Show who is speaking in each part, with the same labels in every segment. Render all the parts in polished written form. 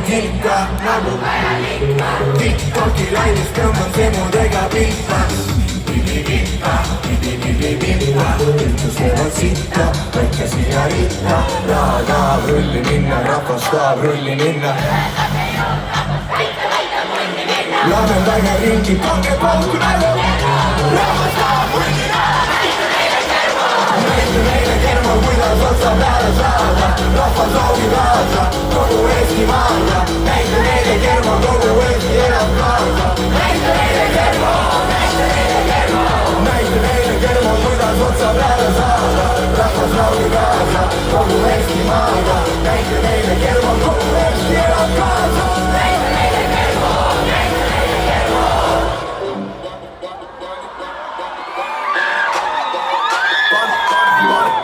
Speaker 1: ikka nagu TikToki lailis tõmban semudega pihta. Ütlusevad sitta, võtke siia ritta. Raha tahab rulli minna, rahvas tahab rulli minna. Laamendage ringi, pange pauku nägu. Rahvas tahab rulli minna. Näite meile kerma, kuidas otsa peale saada. Rahvas soovib kaasa, kogu Eesti maada. Näite meile kerma, kogu Eesti elab kaasa. Näite meile kerma, näite meile kerma. Näite meile kerma, kuidas otsa peale saada. Rahvas soovib kaasa, kogu Eesti maada. Näite meile kerma, kogu Eesti elab kaasa. Näite meile kerma, näite meile kerma.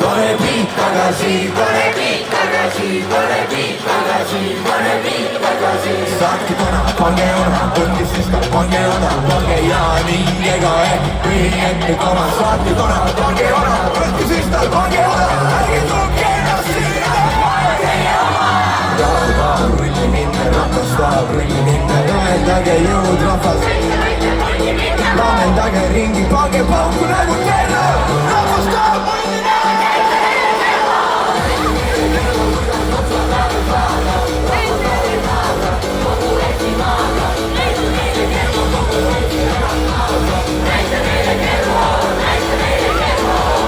Speaker 1: Pane beat tagasi, pane beat tagasi, pane beat tagasi, pane beat tagasi. Saatke täna, pange ona, võtke siis ka pange ona, pange ja nii ega või ette kama. Saatke täna, pange ona, võtke siis ka pange ona, ärge tulge ennast siia. Rahvas tahab rulli minna, rahvas tahab rulli minna. Laamendage jõud rahvas, laamendage ringi, pange pauku nagu terve. Rahvas tahab rulli minna.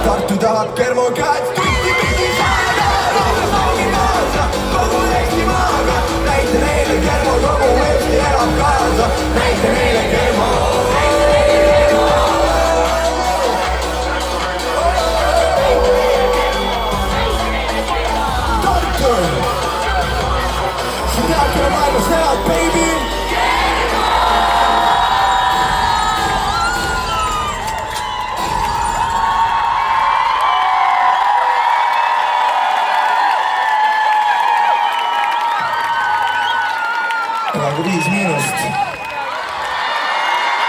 Speaker 1: Tartu tahab Kermo käest tundi pidi saada. Rahvas soovib kaasa, kogu Eesti maaga. Näite meile Kermo, kogu Eesti elab kaasa. Näite meile Kermo, näite meile Kermo. Tartu!